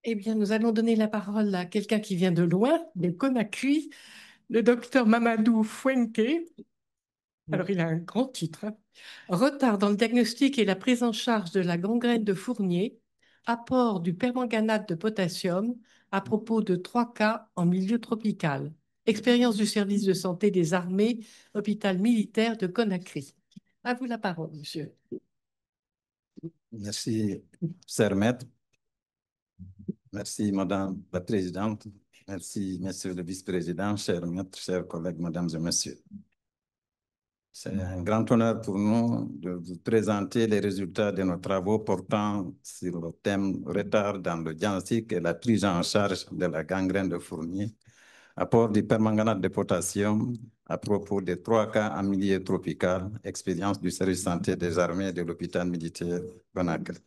Eh bien, nous allons donner la parole à quelqu'un qui vient de loin, de Conakry, le docteur Mamadou Fuente. Alors, il a un grand titre, hein. Retard dans le diagnostic et la prise en charge de la gangrène de Fournier, apport du permanganate de potassium à propos de 3 cas en milieu tropical. Expérience du service de santé des armées, hôpital militaire de Conakry. À vous la parole, monsieur. Merci, cher maître. Merci, Madame la Présidente. Merci, Monsieur le Vice-président, cher maître, chers collègues, Mesdames et Messieurs. C'est un grand honneur pour nous de vous présenter les résultats de nos travaux portant sur le thème retard dans le diagnostic et la prise en charge de la gangrène de Fournier, apport du permanganate de potassium à propos des 3 cas en milieu tropical, expérience du service santé des armées de l'hôpital militaire Conakry.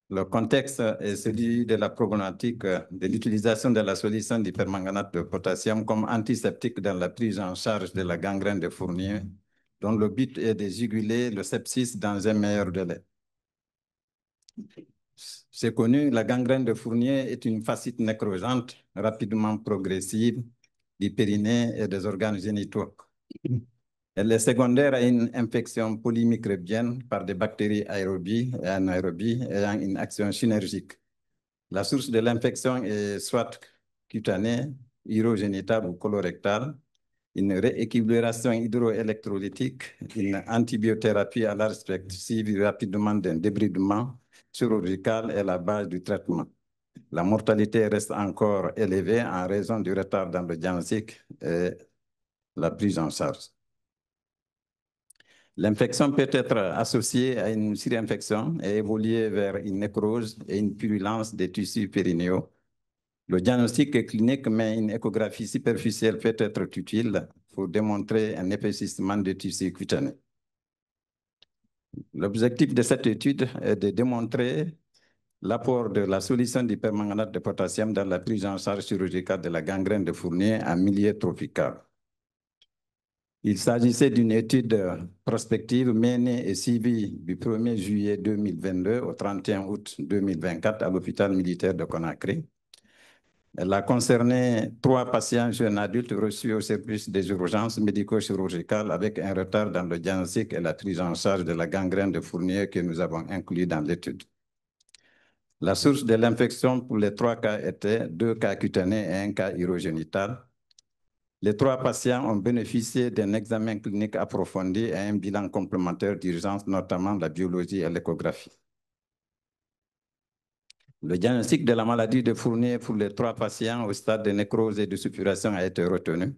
Le contexte est celui de la problématique de l'utilisation de la solution du permanganate de potassium comme antiseptique dans la prise en charge de la gangrène de Fournier, dont le but est de juguler le sepsis dans un meilleur délai. C'est connu, la gangrène de Fournier est une fascite nécrosante rapidement progressive du périnée et des organes génitaux. Elle est secondaire à une infection polymicrobienne par des bactéries aérobies et anaérobies ayant une action synergique. La source de l'infection est soit cutanée, urogénitale ou colorectale, une rééquilibration hydroélectrolytique, une antibiothérapie à large spectre suivie rapidement d'un débridement chirurgical est la base du traitement. La mortalité reste encore élevée en raison du retard dans le diagnostic et la prise en charge. L'infection peut être associée à une surinfection et évoluer vers une nécrose et une purulence des tissus périnéaux. Le diagnostic est clinique, mais une échographie superficielle peut être utile pour démontrer un épaississement des tissus cutanés. L'objectif de cette étude est de démontrer l'apport de la solution du permanganate de potassium dans la prise en charge chirurgicale de la gangrène de Fournier en milieu tropical. Il s'agissait d'une étude prospective menée et suivie du 1er juillet 2022 au 31 août 2024 à l'hôpital militaire de Conakry. Elle a concerné 3 patients jeunes adultes reçus au service des urgences médico-chirurgicales avec un retard dans le diagnostic et la prise en charge de la gangrène de Fournier que nous avons inclus dans l'étude. La source de l'infection pour les 3 cas était 2 cas cutanés et 1 cas urogénital. Les 3 patients ont bénéficié d'un examen clinique approfondi et un bilan complémentaire d'urgence, notamment la biologie et l'échographie. Le diagnostic de la maladie de Fournier pour les 3 patients au stade de nécrose et de suppuration a été retenu.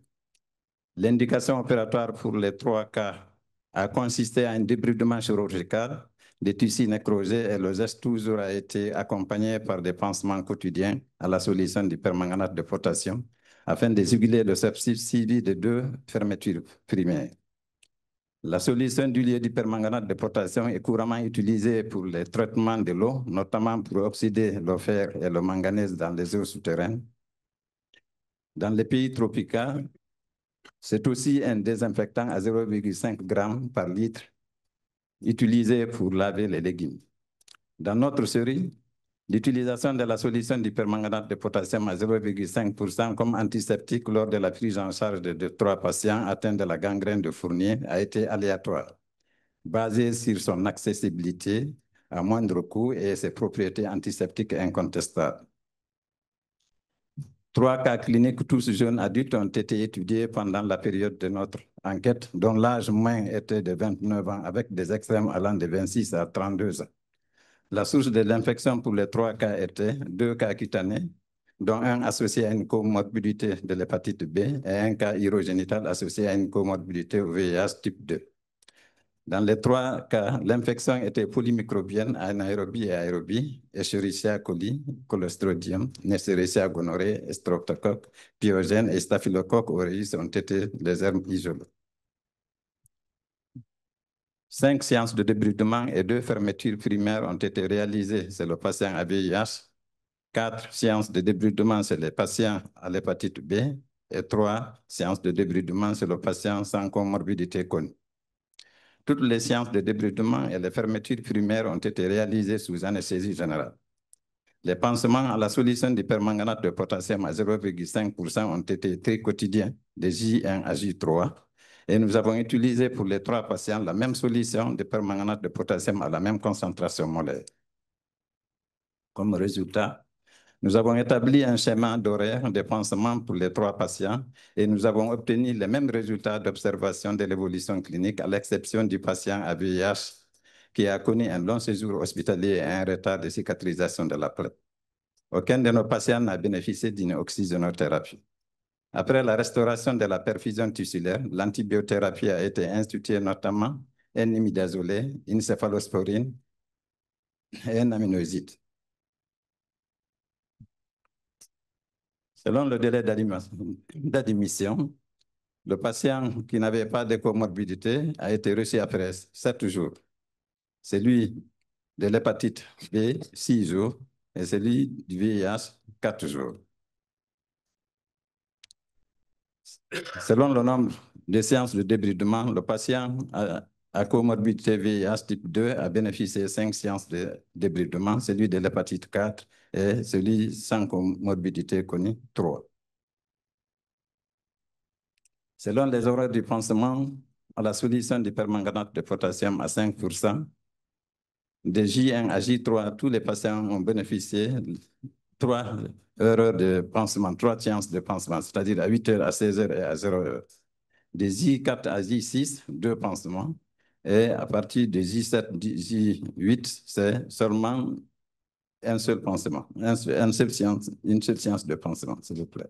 L'indication opératoire pour les 3 cas a consisté à un débridement chirurgical des tissus nécrosés et le geste toujours a été accompagné par des pansements quotidiens à la solution du permanganate de potassium afin de juguler le sepsis suivi de 2 fermetures primaires. La solution d'huile du permanganate de potassium est couramment utilisée pour les traitements de l'eau, notamment pour oxyder le fer et le manganèse dans les eaux souterraines. Dans les pays tropicaux, c'est aussi un désinfectant à 0,5 g par litre utilisé pour laver les légumes. Dans notre série, l'utilisation de la solution du permanganate de potassium à 0,5% comme antiseptique lors de la prise en charge de 3 patients atteints de la gangrène de Fournier a été aléatoire, basée sur son accessibilité à moindre coût et ses propriétés antiseptiques incontestables. 3 cas cliniques, tous jeunes adultes, ont été étudiés pendant la période de notre enquête, dont l'âge moyen était de 29 ans, avec des extrêmes allant de 26 à 32 ans. La source de l'infection pour les 3 cas était 2 cas cutanés, dont un associé à une comorbidité de l'hépatite B et un cas urogénital associé à une comorbidité au VIH type 2. Dans les 3 cas, l'infection était polymicrobienne, anaérobie et aérobie, Escherichia coli, Clostridium, Neisseria gonorrhoeae, Streptocoque, pyogène et Staphylococcus aureus ont été les germes isolés. 5 séances de débridement et 2 fermetures primaires ont été réalisées chez le patient à VIH, 4 séances de débridement chez les patients à l'hépatite B et 3 séances de débridement chez le patient sans comorbidité connue. Toutes les séances de débridement et les fermetures primaires ont été réalisées sous anesthésie générale. Les pansements à la solution d'hypermanganate de potassium à 0,5% ont été très quotidiens, de J1 à J3. Et nous avons utilisé pour les 3 patients la même solution d'hypermanganate de potassium à la même concentration molaire. Comme résultat, nous avons établi un schéma d'horaire de pansement pour les 3 patients et nous avons obtenu les mêmes résultats d'observation de l'évolution clinique à l'exception du patient à VIH qui a connu un long séjour hospitalier et un retard de cicatrisation de la plaie. Aucun de nos patients n'a bénéficié d'une oxygénothérapie. Après la restauration de la perfusion tissulaire, l'antibiothérapie a été instituée notamment un imidazolé, une céphalosporine et un aminoïside. Selon le délai d'admission, le patient qui n'avait pas de comorbidité a été reçu après 7 jours. Celui de l'hépatite B, 6 jours, et celui du VIH, 4 jours. Selon le nombre de séances de débridement, le patient à comorbidité VIH type 2 a bénéficié de 5 séances de débridement, celui de l'hépatite 4 et celui sans comorbidité connue, 3. Selon les horaires du pansement à la solution d'hypermanganate de potassium à 5%, de J1 à J3, tous les patients ont bénéficié 3 heures de pansement, 3 séances de pansement, c'est-à-dire à 8 heures, à 16 heures et à 0 heure. De J4 à J6, 2 pansements. Et à partir de J7, J8, c'est seulement un seul pansement, une seule séance de pansement, s'il vous plaît.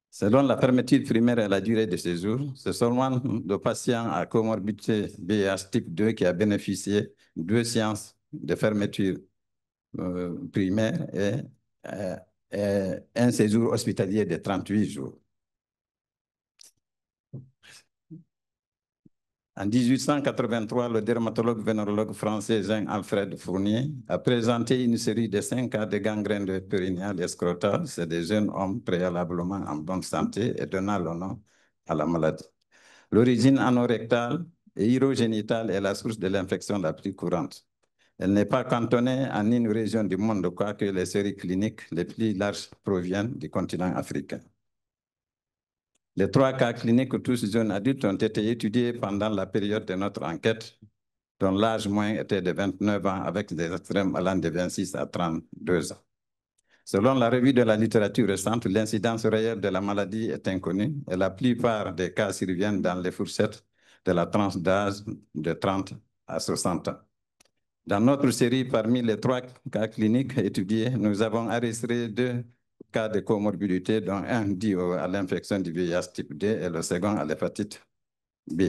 Selon la fermeture primaire et la durée de séjour, c'est seulement le patient à comorbidité VIH type 2 qui a bénéficié de 2 séances de fermeture primaire et un séjour hospitalier de 38 jours. En 1883, le dermatologue vénérologue français Jean-Alfred Fournier a présenté une série de 5 cas de gangrène de périnéale et scrotale. C'est des jeunes hommes préalablement en bonne santé et donnant le nom à la maladie. L'origine anorectale et urogénitale est la source de l'infection la plus courante. Elle n'est pas cantonnée en une région du monde, quoique les séries cliniques les plus larges proviennent du continent africain. Les 3 cas cliniques, tous jeunes adultes, ont été étudiés pendant la période de notre enquête, dont l'âge moyen était de 29 ans, avec des extrêmes allant de 26 à 32 ans. Selon la revue de la littérature récente, l'incidence réelle de la maladie est inconnue et la plupart des cas surviennent dans les fourchettes de la tranche d'âge de 30 à 60 ans. Dans notre série, parmi les 3 cas cliniques étudiés, nous avons enregistré 2 cas de comorbidité, dont un dû à l'infection du VIH type D et le second à l'hépatite B.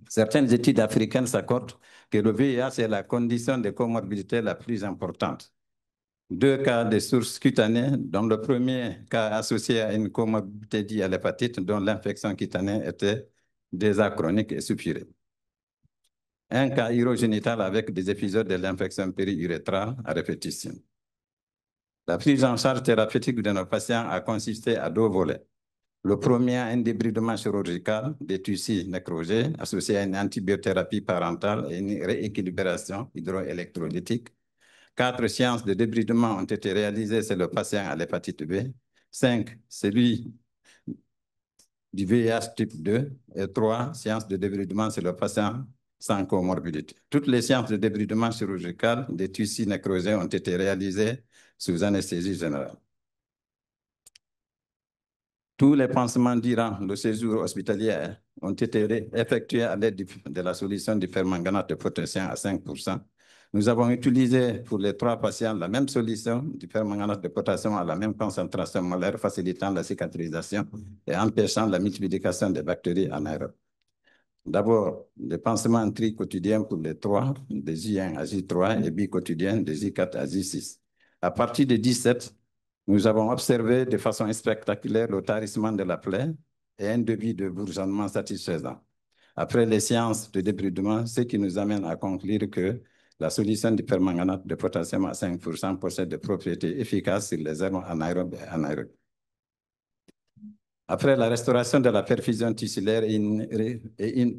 Certaines études africaines s'accordent que le VIH est la condition de comorbidité la plus importante. 2 cas de source cutanée, dont le premier cas associé à une comorbidité due à l'hépatite, dont l'infection cutanée était déjà chronique et suppurée. Un cas urogénital avec des épisodes de l'infection périurétrale à répétition. La prise en charge thérapeutique de nos patients a consisté à 2 volets. Le premier, un débridement chirurgical des tissus nécrosés associé à une antibiothérapie parentale et une rééquilibration hydroélectrolytique. 4 séances de débridement ont été réalisées sur le patient à l'hépatite B. 5, celui du VIH type 2 et 3 séances de débridement sur le patient sans comorbidité. Toutes les séances de débridement chirurgical des tissus nécrosés ont été réalisées sous anesthésie générale. Tous les pansements durant le séjour hospitalier ont été effectués à l'aide de la solution du permanganate de potassium à 5%. Nous avons utilisé pour les 3 patients la même solution du permanganate de potassium à la même concentration molaire, facilitant la cicatrisation et empêchant la multiplication des bactéries anaérobes. D'abord, les pansements tri-quotidiens pour les 3, de J1 à J3 et bi-quotidiens de J4 à J6. À partir de 17, nous avons observé de façon spectaculaire le tarissement de la plaie et un début de bourgeonnement satisfaisant. Après les séances de débridement, ce qui nous amène à conclure que la solution du permanganate de potassium à 5% possède des propriétés efficaces sur les herbes anaérobes et anaérobes. Après la restauration de la perfusion tissulaire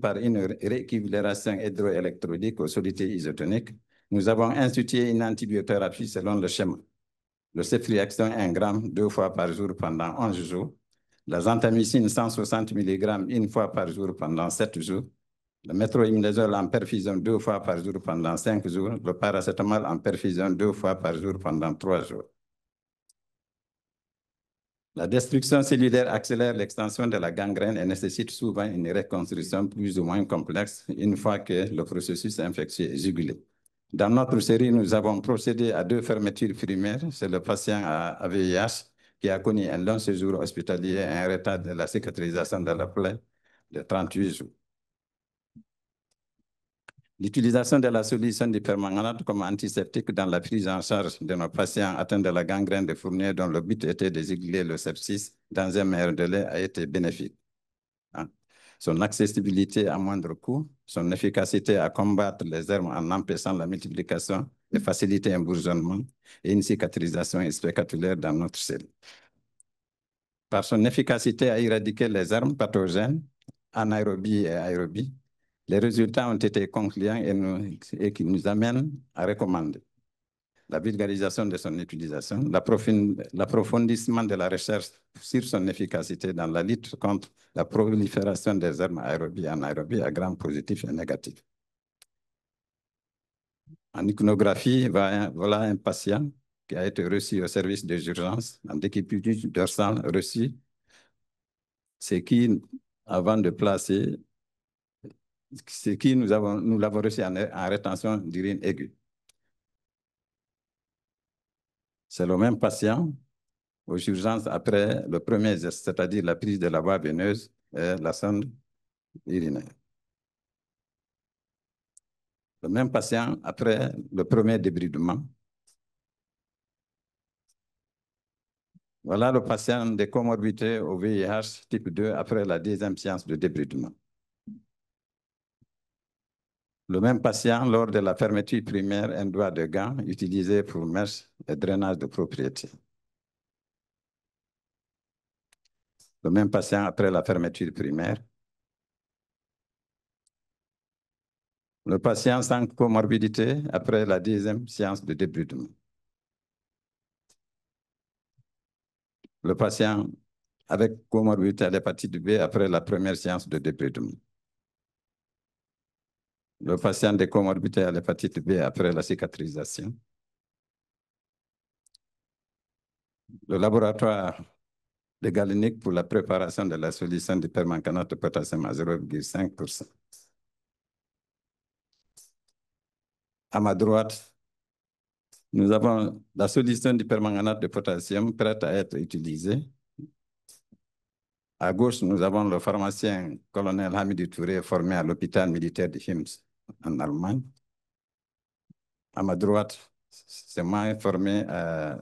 par une rééquilibration hydroélectrolique aux solutés isotoniques, nous avons institué une antibiothérapie selon le schéma. Le ceftriaxone 1 gramme 2 fois par jour pendant 11 jours, la gentamicine 160 mg une fois par jour pendant 7 jours, le métronidazole en perfusion 2 fois par jour pendant 5 jours, le paracétamol en perfusion 2 fois par jour pendant 3 jours. La destruction cellulaire accélère l'extension de la gangrène et nécessite souvent une reconstruction plus ou moins complexe une fois que le processus infectieux est jugulé. Dans notre série, nous avons procédé à 2 fermetures primaires. C'est le patient à VIH qui a connu un long séjour hospitalier et un retard de la cicatrisation de la plaie de 38 jours. L'utilisation de la solution d'hypermanganate comme antiseptique dans la prise en charge de nos patients atteints de la gangrène de Fournier dont le but était de juguler le sepsis dans un meilleur délai a été bénéfique. Son accessibilité à moindre coût, son efficacité à combattre les hermes en empêchant la multiplication et faciliter un bourgeonnement et une cicatrisation spectaculaire dans notre cellule. Par son efficacité à éradiquer les hermes pathogènes, anaérobie et aérobie, les résultats ont été concluants et qui nous amènent à recommander la vulgarisation de son utilisation, l'approfondissement de la recherche sur son efficacité dans la lutte contre la prolifération des hermes aérobies et anaérobies à gram positif et négatif. En iconographie, voilà un patient qui a été reçu au service des urgences en décuplage dorsal reçu, c'est qui, avant de placer, c'est qui nous l'avons reçu en rétention d'urine aiguë. C'est le même patient aux urgences après le premier geste, c'est-à-dire la prise de la voie veineuse et la sonde urinaire. Le même patient après le premier débridement. Voilà le patient des comorbidités au VIH type 2 après la deuxième séance de débridement. Le même patient lors de la fermeture primaire, un doigt de gant utilisé pour mèche et drainage de propriété. Le même patient après la fermeture primaire. Le patient sans comorbidité après la deuxième séance de débridement. Le patient avec comorbidité à l'hépatite B après la première séance de débridement. Le patient de comorbidité à l'hépatite B après la cicatrisation. Le laboratoire de galinique pour la préparation de la solution de permanganate de potassium à 0,5%. À ma droite, nous avons la solution du permanganate de potassium prête à être utilisée. À gauche, nous avons le pharmacien colonel Hamidou Touré formé à l'hôpital militaire de Hims en Allemagne. À ma droite, c'est moi formé à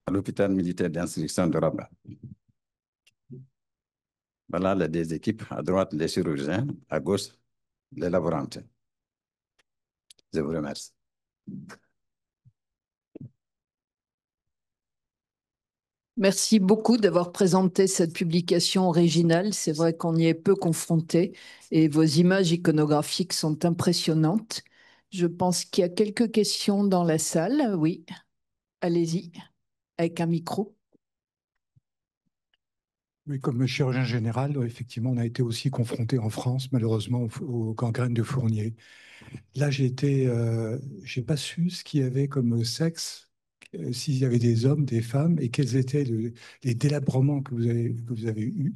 l'hôpital militaire d'instruction de Rabat. Voilà les 2 équipes. À droite, les chirurgiens. À gauche, les laborantins. Je vous remercie. Merci beaucoup d'avoir présenté cette publication originale. C'est vrai qu'on y est peu confronté et vos images iconographiques sont impressionnantes. Je pense qu'il y a quelques questions dans la salle. Oui, allez-y, avec un micro. Oui, comme chirurgien général, effectivement, on a été aussi confronté en France, malheureusement, aux gangrènes de Fournier. Là, j'ai pas su ce qu'il y avait comme sexe, s'il y avait des hommes, des femmes, et quels étaient les délabrements que vous avez eus.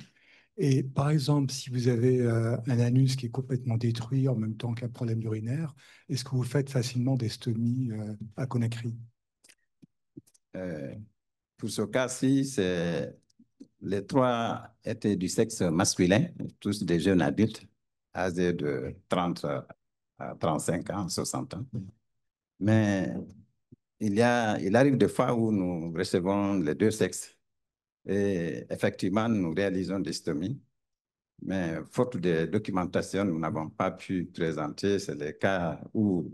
Et par exemple, si vous avez un anus qui est complètement détruit en même temps qu'un problème urinaire, est-ce que vous faites facilement des stomies à Conakry? Pour ce cas-ci, les 3 étaient du sexe masculin, tous des jeunes adultes, âgés de 30 à 35 ans, 60 ans. Mais il arrive des fois où nous recevons les 2 sexes. Et effectivement, nous réalisons des stomies. Mais faute de documentation, nous n'avons pas pu présenter. C'est les cas où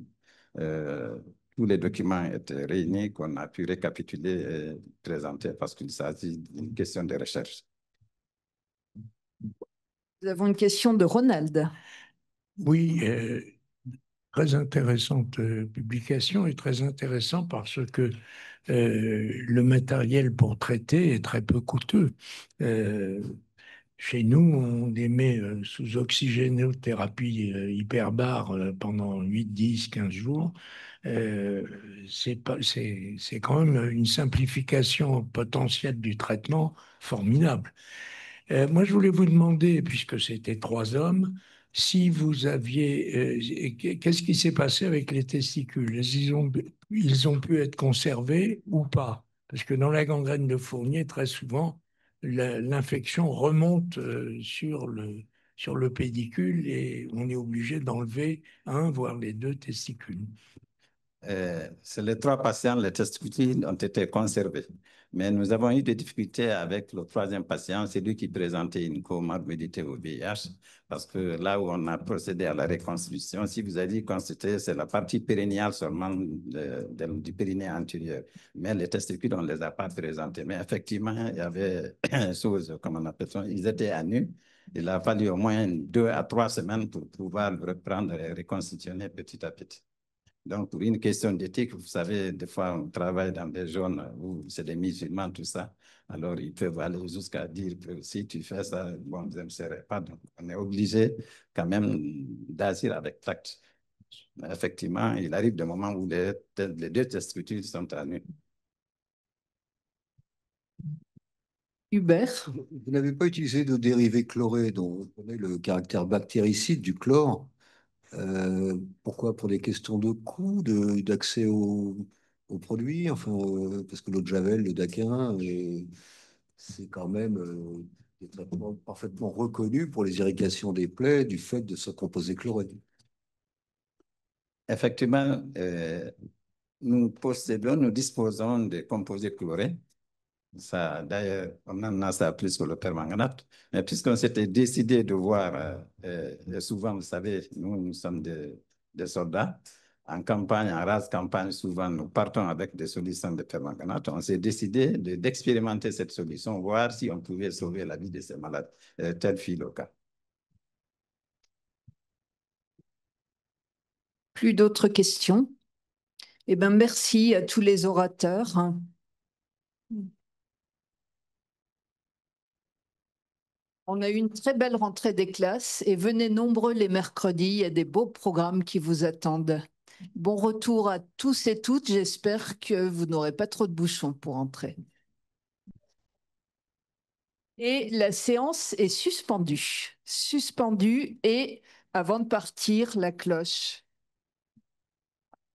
tous les documents étaient réunis, qu'on a pu récapituler et présenter parce qu'il s'agit d'une question de recherche. Nous avons une question de Ronald. Oui, très intéressante publication et très intéressant parce que le matériel pour traiter est très peu coûteux. Chez nous, on émet sous oxygénothérapie hyperbare pendant 8, 10, 15 jours. C'est quand même une simplification potentielle du traitement formidable. Moi, je voulais vous demander, puisque c'était 3 hommes, si vous aviez... qu'est-ce qui s'est passé avec les testicules? Ils ont pu être conservés ou pas? Parce que dans la gangrène de Fournier, très souvent, l'infection remonte sur le pédicule et on est obligé d'enlever un, voire les 2 testicules. C'est les 3 patients, les testicules ont été conservés. Mais nous avons eu des difficultés avec le 3e patient, c'est lui qui présentait une comorbidité au VIH, parce que là où on a procédé à la reconstitution, si vous avez constaté, c'est la partie périnéale seulement du périnée antérieur. Mais les testicules, on ne les a pas présentés. Mais effectivement, il y avait une chose, comme on appelle ça, ils étaient à nu. Il a fallu au moins 2 à 3 semaines pour pouvoir reprendre et reconstituer petit à petit. Donc, pour une question d'éthique, vous savez, des fois, on travaille dans des zones où c'est des musulmans, tout ça. Alors, ils peuvent aller jusqu'à dire que si tu fais ça, bon, je ne serai pas. Donc, on est obligé quand même d'agir avec tact. Mais effectivement, il arrive des moments où les 2 testicules sont à nu. Hubert. Vous n'avez pas utilisé de dérivés chlorés dont on connaît le caractère bactéricide du chlore. Pourquoi? Pour des questions de coût, d'accès aux produits, enfin, parce que l'eau de Javel, le Daquin, c'est quand même des traitements parfaitement reconnus pour les irrigations des plaies du fait de ce composé chloré. Effectivement, nous disposons de composés chlorés. Ça, d'ailleurs, on en a ça plus que le permanganate. Mais puisqu'on s'était décidé de voir, souvent, vous savez, nous sommes des soldats. En campagne, en rase campagne, souvent, nous partons avec des solutions de permanganate. On s'est décidé d'expérimenter cette solution, voir si on pouvait sauver la vie de ces malades. Tel fut le cas. Plus d'autres questions? Eh bien, merci à tous les orateurs. On a eu une très belle rentrée des classes et venez nombreux les mercredis, il y a des beaux programmes qui vous attendent. Bon retour à tous et toutes, j'espère que vous n'aurez pas trop de bouchons pour entrer. Et la séance est suspendue. Suspendue et avant de partir, la cloche.